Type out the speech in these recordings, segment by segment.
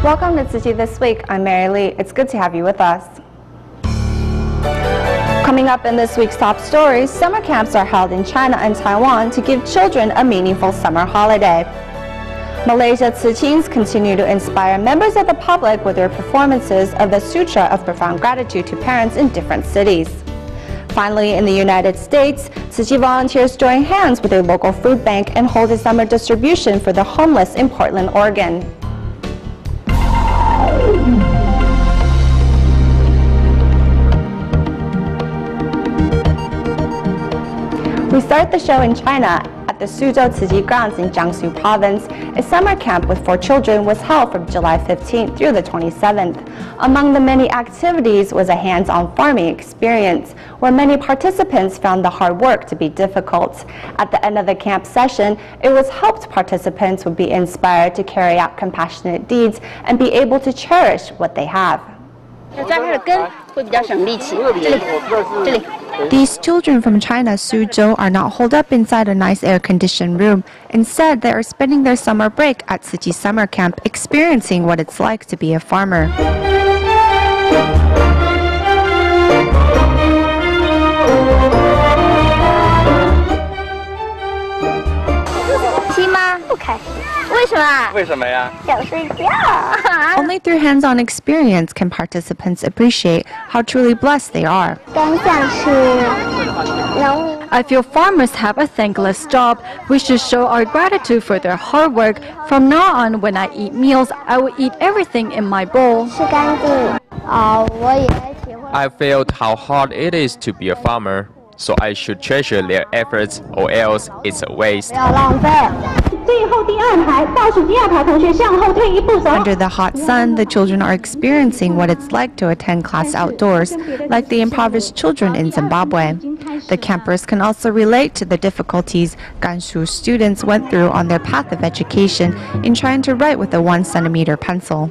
Welcome to Tzu Chi This Week. I'm Mary Lee. It's good to have you with us. Coming up in this week's top stories, summer camps are held in China and Taiwan to give children a meaningful summer holiday. Malaysia Tzu Chis continue to inspire members of the public with their performances of the Sutra of Profound Gratitude to parents in different cities. Finally, in the United States, Tzu Chi volunteers join hands with a local food bank and hold a summer distribution for the homeless in Portland, Oregon. We start the show in China. At the Suzhou Tzu Chi grounds in Jiangsu province, a summer camp with 4 children was held from July 15th through the 27th. Among the many activities was a hands-on farming experience, where many participants found the hard work to be difficult. At the end of the camp session, it was hoped participants would be inspired to carry out compassionate deeds and be able to cherish what they have. These children from China's Suzhou are not holed up inside a nice air-conditioned room. Instead, they are spending their summer break at Tzu Chi Summer Camp, experiencing what it's like to be a farmer. Only through hands-on experience can participants appreciate how truly blessed they are. I feel farmers have a thankless job. We should show our gratitude for their hard work. From now on, when I eat meals, I will eat everything in my bowl. I felt how hard it is to be a farmer, so I should treasure their efforts or else it's a waste. Under the hot sun, the children are experiencing what it's like to attend class outdoors, like the impoverished children in Zimbabwe. The campers can also relate to the difficulties Ganshu students went through on their path of education in trying to write with a 1-centimeter pencil.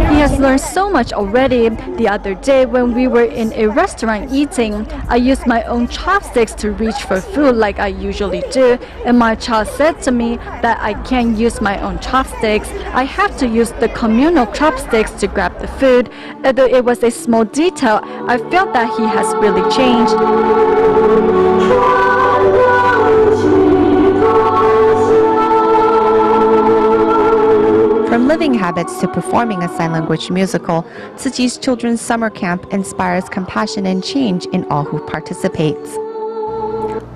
He has learned so much already. The other day when we were in a restaurant eating, I used my own chopsticks to reach for food like I usually do, and my child said to me that I can't use my own chopsticks. I have to use the communal chopsticks to grab the food. Although it was a small detail, I felt that he has really changed. From living habits to performing a sign language musical, Tzu Chi's Children's Summer Camp inspires compassion and change in all who participates.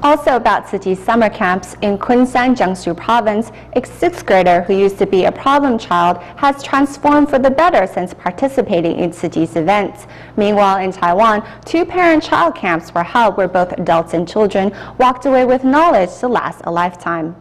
Also about Tzu Chi's summer camps, in Kunshan, Jiangsu province, a 6th grader who used to be a problem child has transformed for the better since participating in Tzu Chi's events. Meanwhile, in Taiwan, 2 parent-child camps were held where both adults and children walked away with knowledge to last a lifetime.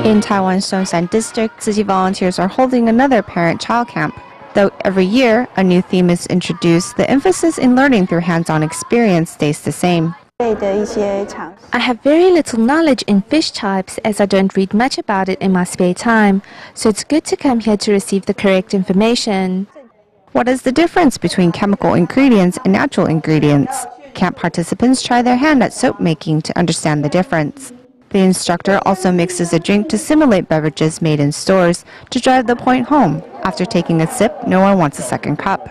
In Taiwan's Songshan district, Tzu Chi volunteers are holding another parent-child camp. Though every year a new theme is introduced, the emphasis in learning through hands-on experience stays the same. I have very little knowledge in fish types as I don't read much about it in my spare time, so it's good to come here to receive the correct information. What is the difference between chemical ingredients and natural ingredients? Camp participants try their hand at soap making to understand the difference. The instructor also mixes a drink to simulate beverages made in stores to drive the point home. After taking a sip, no one wants a second cup.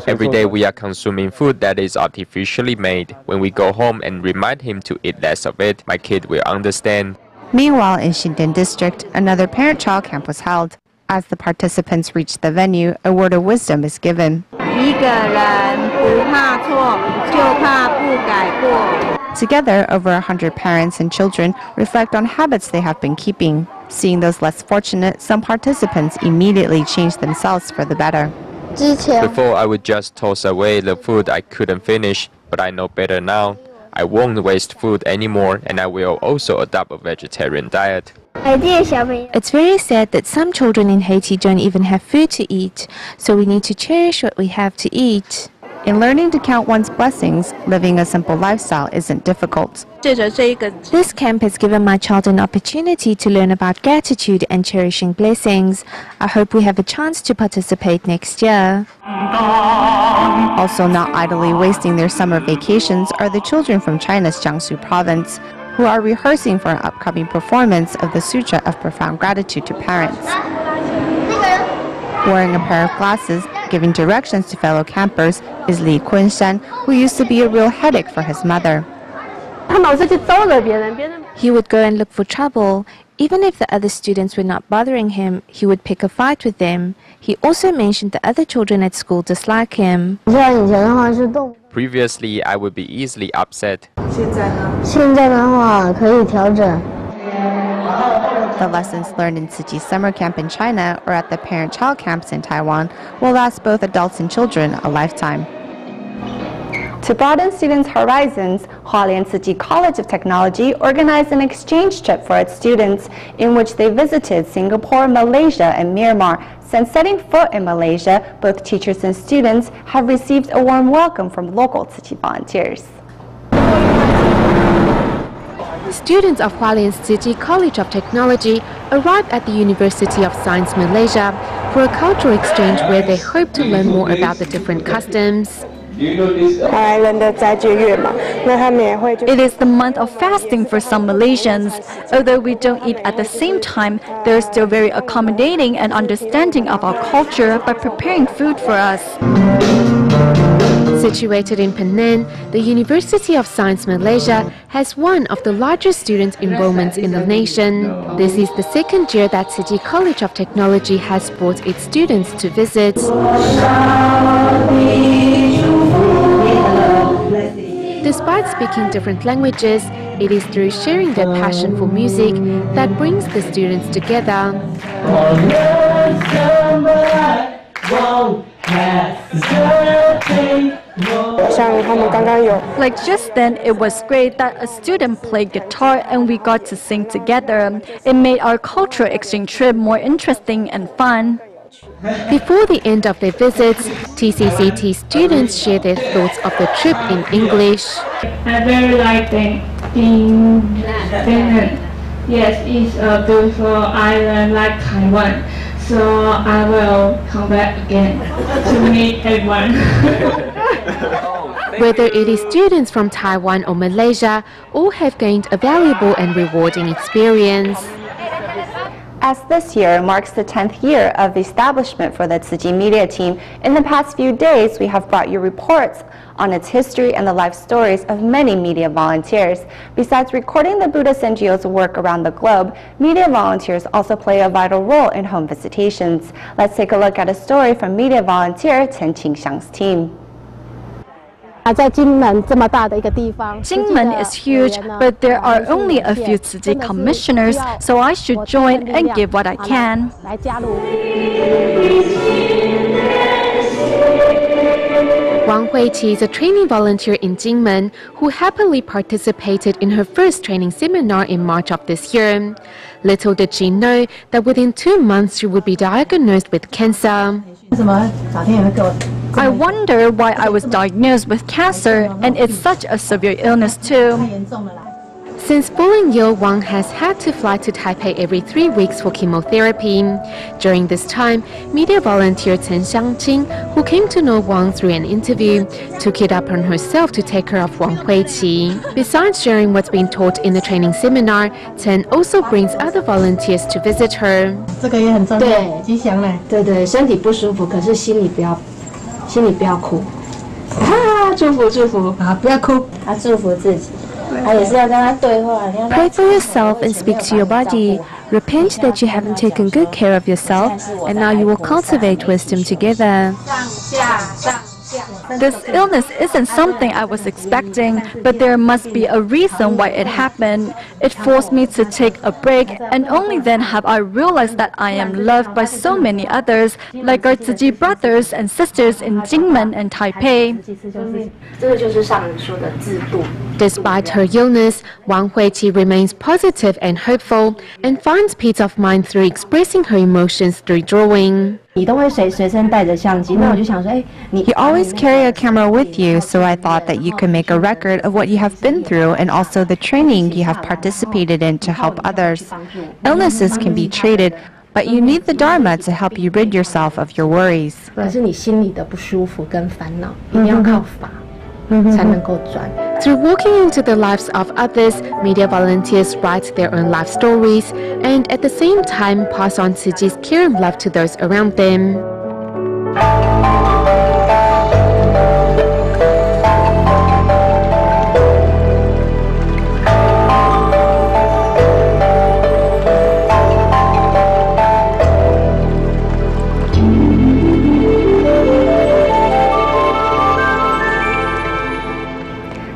Every day we are consuming food that is artificially made. When we go home and remind him to eat less of it, my kid will understand. Meanwhile, in Xindian district, another parent-child camp was held. As the participants reach the venue, a word of wisdom is given. Together, over 100 parents and children reflect on habits they have been keeping. Seeing those less fortunate, some participants immediately change themselves for the better. Before, I would just toss away the food I couldn't finish, but I know better now. I won't waste food anymore, and I will also adopt a vegetarian diet. It's very sad that some children in Haiti don't even have food to eat, so we need to cherish what we have to eat. In learning to count one's blessings, living a simple lifestyle isn't difficult. This camp has given my child an opportunity to learn about gratitude and cherishing blessings. I hope we have a chance to participate next year. Also not idly wasting their summer vacations are the children from China's Jiangsu province, who who are rehearsing for an upcoming performance of the Sutra of Profound Gratitude to Parents. Wearing a pair of glasses, giving directions to fellow campers, is Li Kunshan, who used to be a real headache for his mother. He would go and look for trouble. Even if the other students were not bothering him, he would pick a fight with them. He also mentioned the other children at school dislike him. Previously, I would be easily upset. The lessons learned in Tzu Chi summer camp in China or at the parent-child camps in Taiwan will last both adults and children a lifetime. To broaden students' horizons, Hualien Tzu Chi College of Technology organized an exchange trip for its students in which they visited Singapore, Malaysia, and Myanmar. Since setting foot in Malaysia, both teachers and students have received a warm welcome from local Tzu Chi volunteers. Students of Hualien Tzu Chi College of Technology arrived at the University of Science Malaysia for a cultural exchange where they hope to learn more about the different customs. It is the month of fasting for some Malaysians. Although we don't eat at the same time, they're still very accommodating and understanding of our culture by preparing food for us. Situated in Penang, the University of Science Malaysia has one of the largest student enrollments in the nation. This is the second year that Tzu Chi College of Technology has brought its students to visit. Despite speaking different languages, it is through sharing their passion for music that brings the students together. Like just then, it was great that a student played guitar and we got to sing together. It made our cultural exchange trip more interesting and fun. Before the end of their visits, TCCT students share their thoughts of the trip in English. I very like the Penang. Yes, it's a beautiful island like Taiwan. So I will come back again to meet everyone. Whether it is students from Taiwan or Malaysia, all have gained a valuable and rewarding experience. As this year marks the 10th year of the establishment for the Tzu Chi Media Team, in the past few days we have brought you reports on its history and the life stories of many media volunteers. Besides recording the Buddhist NGO's work around the globe, media volunteers also play a vital role in home visitations. Let's take a look at a story from media volunteer Chen Qingxiang's team. Jingmen is huge, but there are only a few Tzu Chi commissioners, so I should join and give what I can. Wang Huiqi is a training volunteer in Jingmen who happily participated in her first training seminar in March of this year. Little did she know that within 2 months she would be diagnosed with cancer. I wonder why I was diagnosed with cancer, and it's such a severe illness too. Since falling ill, Wang has had to fly to Taipei every 3 weeks for chemotherapy. During this time, media volunteer Chen Xiangqing, who came to know Wang through an interview, took it upon herself to take care of Wang Huiqi. Besides sharing what's been taught in the training seminar, Chen also brings other volunteers to visit her. 对，身体不舒服，可是心里不要哭。祝福啊，不要哭，祝福自己。 Pray for yourself and speak to your body. Repent that you haven't taken good care of yourself, and now you will cultivate wisdom together. This illness isn't something I was expecting, but there must be a reason why it happened. It forced me to take a break, and only then have I realized that I am loved by so many others, like our Tzu Chi brothers and sisters in Jingmen and Taipei. Despite her illness, Wang Huiqi remains positive and hopeful and finds peace of mind through expressing her emotions through drawing. You always carry a camera with you, so I thought that you could make a record of what you have been through and also the training you have participated in to help others. Illnesses can be treated, but you need the Dharma to help you rid yourself of your worries. 才能够转。 Through walking into the lives of others, media volunteers write their own life stories and at the same time pass on Tzu Chi's care and love to those around them.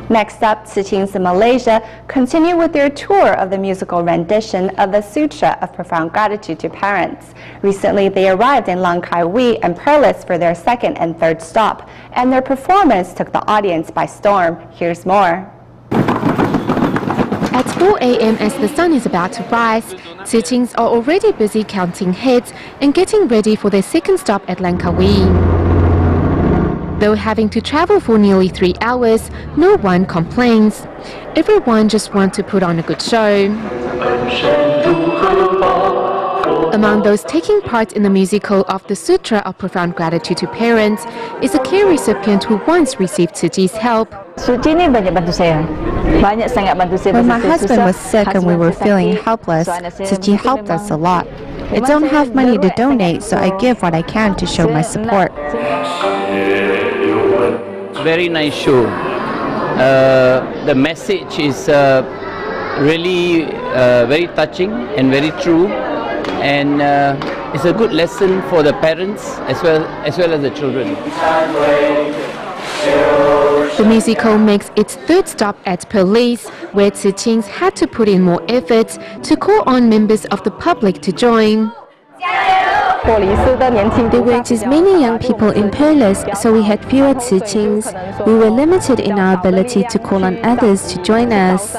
Next up, Tzu Chis in Malaysia continue with their tour of the musical rendition of the Sutra of Profound Gratitude to Parents. Recently, they arrived in Langkawi and Perlis for their second and third stop, and their performance took the audience by storm. Here's more. At 4 a.m. as the sun is about to rise, Tzu Chis are already busy counting heads and getting ready for their second stop at Langkawi. Though having to travel for nearly 3 hours, no one complains. Everyone just wants to put on a good show. Among those taking part in the musical of the Sutra of Profound Gratitude to Parents is a care recipient who once received Tzu Chi's help. When my husband was sick and we were feeling helpless, Tzu Chi helped us a lot. I don't have money to donate, so I give what I can to show my support. Very nice show. The message is really very touching and very true, and it's a good lesson for the parents as well as the children. The musical makes its third stop at Perlis, where Tzu Chis had to put in more efforts to call on members of the public to join. There weren't as many young people in Perlis, so we had fewer Tzu Chis. We were limited in our ability to call on others to join us.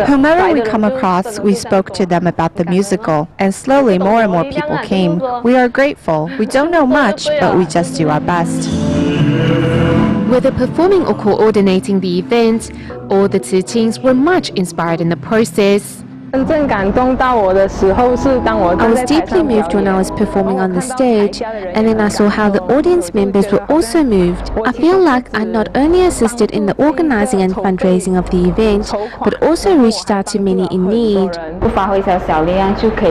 Whomever we come across, we spoke to them about the musical, and slowly more and more people came. We are grateful. We don't know much, but we just do our best. Whether performing or coordinating the event, all the Tzu Chis were much inspired in the process. I was deeply moved when I was performing on the stage, and then I saw how the audience members were also moved. I feel like I not only assisted in the organizing and fundraising of the event, but also reached out to many in need.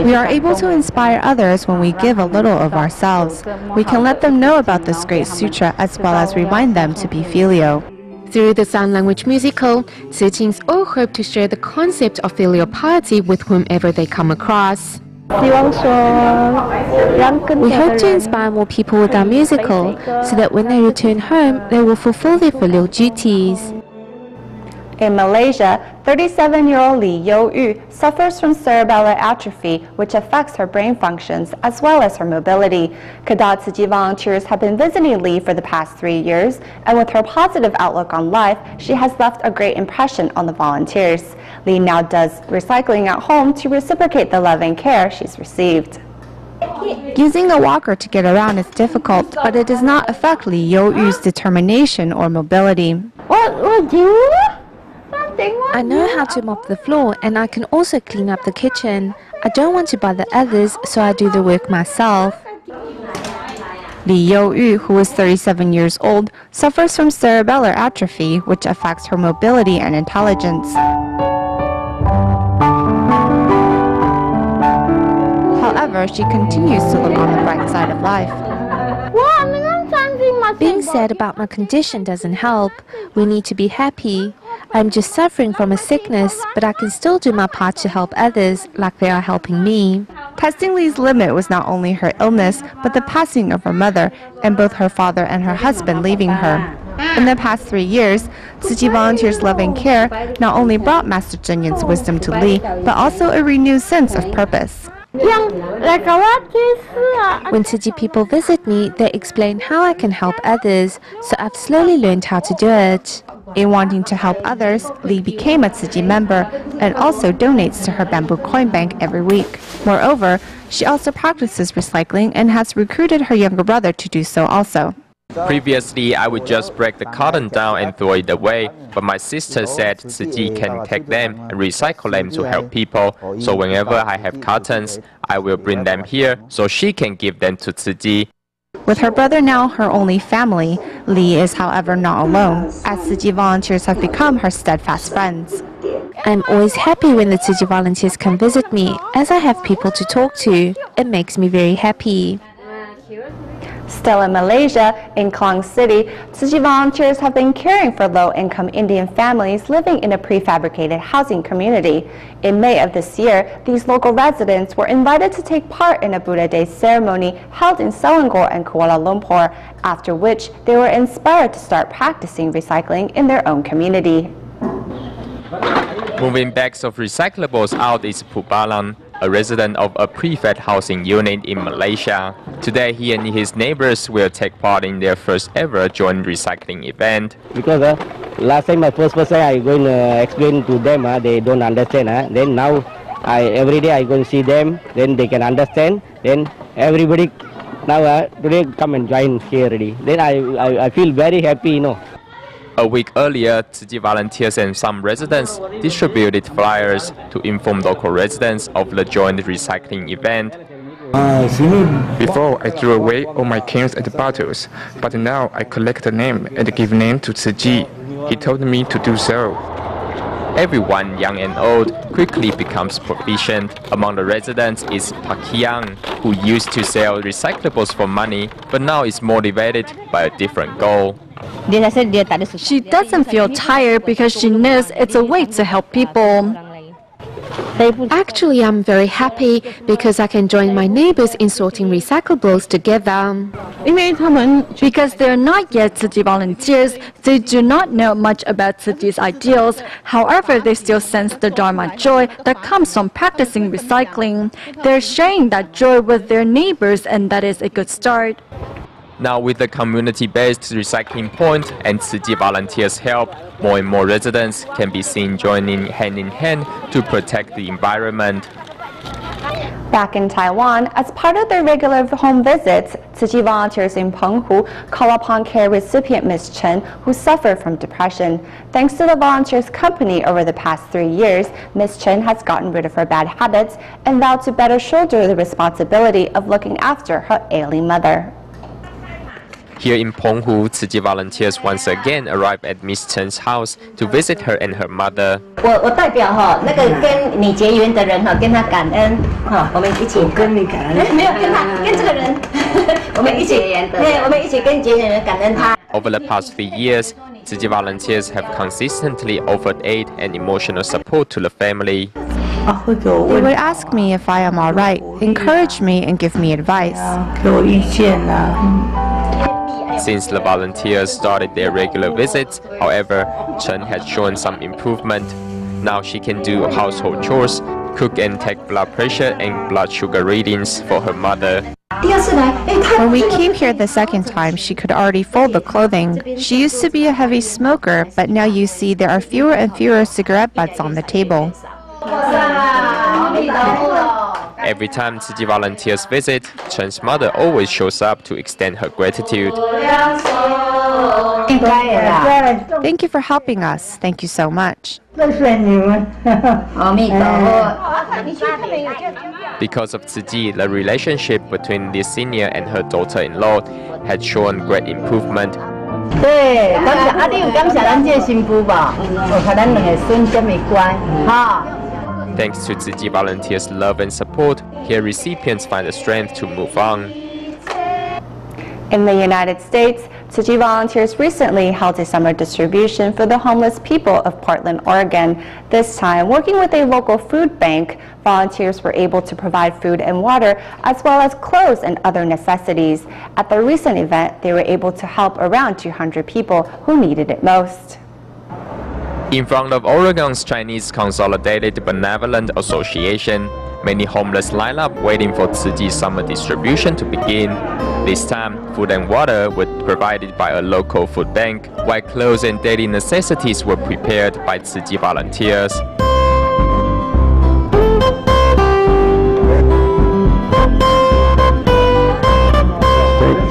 We are able to inspire others when we give a little of ourselves. We can let them know about this great sutra as well as remind them to be filial. Through the sign language musical, Tzu Chis all hope to share the concept of filial piety with whomever they come across. We hope to inspire more people with our musical, so that when they return home, they will fulfill their filial duties. In Malaysia, 37-year-old Li Youyu suffers from cerebellar atrophy, which affects her brain functions as well as her mobility. Kedah Tzu Chi volunteers have been visiting Li for the past 3 years, and with her positive outlook on life, she has left a great impression on the volunteers. Li now does recycling at home to reciprocate the love and care she's received. Using a walker to get around is difficult, but it does not affect Li Youyu's determination or mobility. I know how to mop the floor, and I can also clean up the kitchen. I don't want to bother others, so I do the work myself. Li Youyu, who is 37 years old, suffers from cerebellar atrophy, which affects her mobility and intelligence. However, she continues to look on the bright side of life. Being sad about my condition doesn't help. We need to be happy. I'm just suffering from a sickness, but I can still do my part to help others like they are helping me. Testing Li's limit was not only her illness, but the passing of her mother, and both her father and her husband leaving her. In the past 3 years, Tzu Chi volunteers' love and care not only brought Master Cheng Yin's wisdom to Li, but also a renewed sense of purpose. When Tzu Chi people visit me, they explain how I can help others, so I've slowly learned how to do it. In wanting to help others, Li became a Tzu Chi member and also donates to her bamboo coin bank every week. Moreover, she also practices recycling and has recruited her younger brother to do so also. Previously, I would just break the cotton down and throw it away, but my sister said Tzu Chi can take them and recycle them to help people, so whenever I have cottons, I will bring them here so she can give them to Tzu Chi. With her brother now her only family, Lee is however not alone, as Tzu Chi volunteers have become her steadfast friends. I'm always happy when the Tzu Chi volunteers come visit me, as I have people to talk to. It makes me very happy. Still in Malaysia, in Klang City, Tzu Chi volunteers have been caring for low-income Indian families living in a prefabricated housing community. In May of this year, these local residents were invited to take part in a Buddha Day ceremony held in Selangor and Kuala Lumpur, after which they were inspired to start practicing recycling in their own community. Moving bags of recyclables out is Pubalan, a resident of a prefab housing unit in Malaysia. Today, he and his neighbors will take part in their first ever joint recycling event. Because last time my first person I going to explain to them, they don't understand. Then now every day I go and see them, then they can understand. Then everybody now today come and join here already. Then I feel very happy, you know. A week earlier, Tzu Chi volunteers and some residents distributed flyers to inform local residents of the joint recycling event. Before, I threw away all my cans and bottles, but now I collect the name and give name to Tzu Chi. He told me to do so. Everyone, young and old, quickly becomes proficient. Among the residents is Pakiang, who used to sell recyclables for money, but now is motivated by a different goal. She doesn't feel tired because she knows it's a way to help people. Actually, I'm very happy because I can join my neighbors in sorting recyclables together. Because they're not yet Tzu Chi volunteers, they do not know much about Tzu Chi's ideals. However, they still sense the Dharma joy that comes from practicing recycling. They're sharing that joy with their neighbors, and that is a good start. Now with the community-based recycling point and Tzu Chi volunteers' help, more and more residents can be seen joining hand in hand to protect the environment. Back in Taiwan, as part of their regular home visits, Tzu Chi volunteers in Penghu call upon care recipient Ms. Chen, who suffered from depression. Thanks to the volunteers' company over the past 3 years, Ms. Chen has gotten rid of her bad habits and vowed to better shoulder the responsibility of looking after her ailing mother. Here in Penghu, Tzu Chi volunteers once again arrive at Miss Chen's house to visit her and her mother. 我代表那个跟你结缘的人跟他感恩我们一起跟你感恩没有跟这个人我们一起跟结缘人感恩他 Over the past 3 years, Tzu Chi volunteers have consistently offered aid and emotional support to the family. They would ask me if I am all right, encourage me, and give me advice. Since the volunteers started their regular visits, however, Chen has shown some improvement. Now she can do household chores, cook and take blood pressure and blood sugar readings for her mother. When we came here the second time, she could already fold the clothing. She used to be a heavy smoker, but now you see there are fewer and fewer cigarette butts on the table. Every time Tzu Chi volunteers visit, Chen's mother always shows up to extend her gratitude. Thank you for helping us. Thank you so much. Because of Tzu Chi, the relationship between the senior and her daughter-in-law had shown great improvement. Thanks to Tzu Chi volunteers' love and support, here recipients find the strength to move on. In the United States, Tzu Chi volunteers recently held a summer distribution for the homeless people of Portland, Oregon. This time, working with a local food bank, volunteers were able to provide food and water, as well as clothes and other necessities. At the recent event, they were able to help around 200 people who needed it most. In front of Oregon's Chinese Consolidated Benevolent Association, many homeless line up waiting for Tzu Chi's summer distribution to begin. This time, food and water were provided by a local food bank, while clothes and daily necessities were prepared by Tzu Chi volunteers.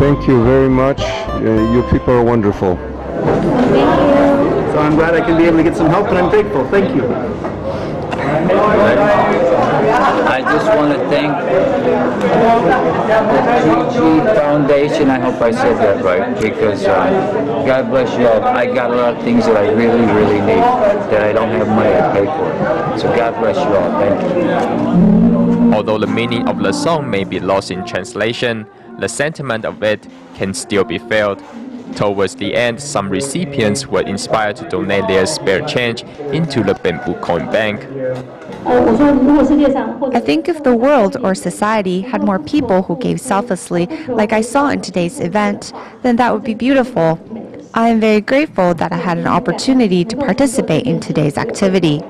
Thank you very much. You people are wonderful. Thank you. So I'm glad I can be able to get some help, and I'm grateful. Thank you. I just want want to thank the Tzu Chi Foundation. I hope I said that right, because God bless you all. I got a lot of things that I really, really need that I don't have money to pay for. So God bless you all. Thank you. Although the meaning of the song may be lost in translation, the sentiment of it can still be felt. Towards the end, some recipients were inspired to donate their spare change into the bamboo coin bank. I think if the world or society had more people who gave selflessly, like I saw in today's event, then that would be beautiful. I am very grateful that I had an opportunity to participate in today's activity.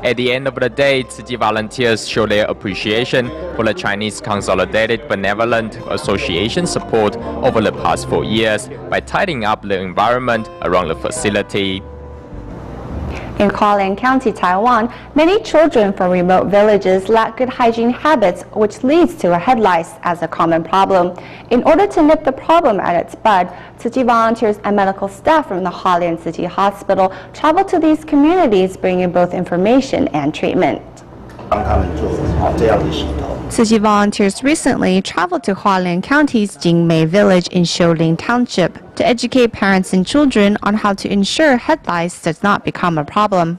At the end of the day, Tzu Chi volunteers show their appreciation for the Chinese Consolidated Benevolent Association support over the past 4 years by tidying up the environment around the facility. In Hualien County, Taiwan, many children from remote villages lack good hygiene habits, which leads to a head lice as a common problem. In order to nip the problem at its bud, Tzu Chi volunteers and medical staff from the Hualien City Hospital travel to these communities, bringing both information and treatment. Tzu Chi volunteers recently traveled to Hualien County's Jingmei village in Shouling Township to educate parents and children on how to ensure head lice does not become a problem.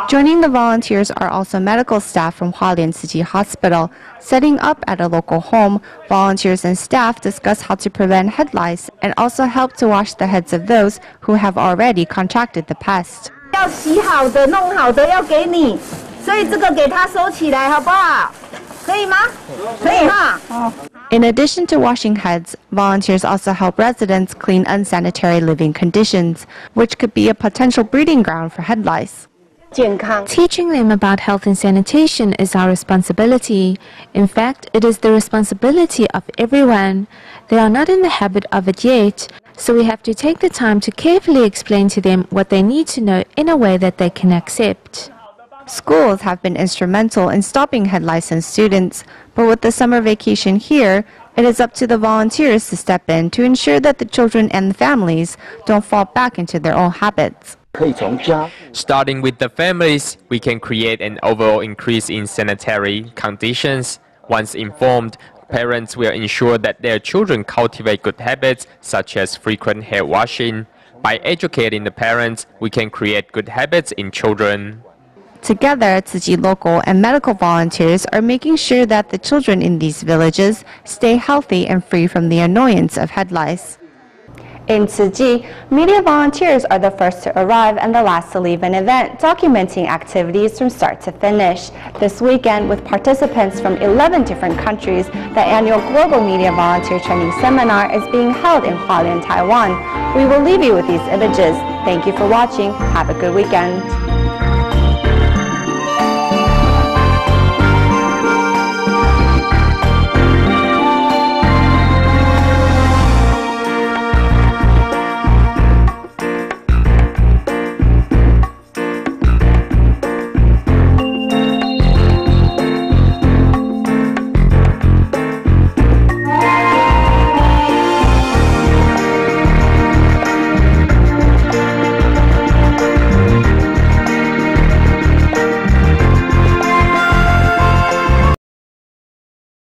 Joining the volunteers are also medical staff from Hualien City Hospital. Setting up at a local home, volunteers and staff discuss how to prevent head lice and also help to wash the heads of those who have already contracted the pest. In addition to washing heads, volunteers also help residents clean unsanitary living conditions, which could be a potential breeding ground for head lice. Teaching them about health and sanitation is our responsibility. In fact, it is the responsibility of everyone. They are not in the habit of it yet, so we have to take the time to carefully explain to them what they need to know in a way that they can accept. Schools have been instrumental in stopping head lice in students, but with the summer vacation here, it is up to the volunteers to step in to ensure that the children and the families don't fall back into their own habits. Starting with the families, we can create an overall increase in sanitary conditions. Once informed, parents will ensure that their children cultivate good habits such as frequent hair washing. By educating the parents, we can create good habits in children. Together, Tzu Chi local and medical volunteers are making sure that the children in these villages stay healthy and free from the annoyance of head lice. In Tzu Chi, media volunteers are the first to arrive and the last to leave an event, documenting activities from start to finish. This weekend, with participants from 11 different countries, the annual Global Media Volunteer Training Seminar is being held in Hualien, Taiwan. We will leave you with these images. Thank you for watching. Have a good weekend.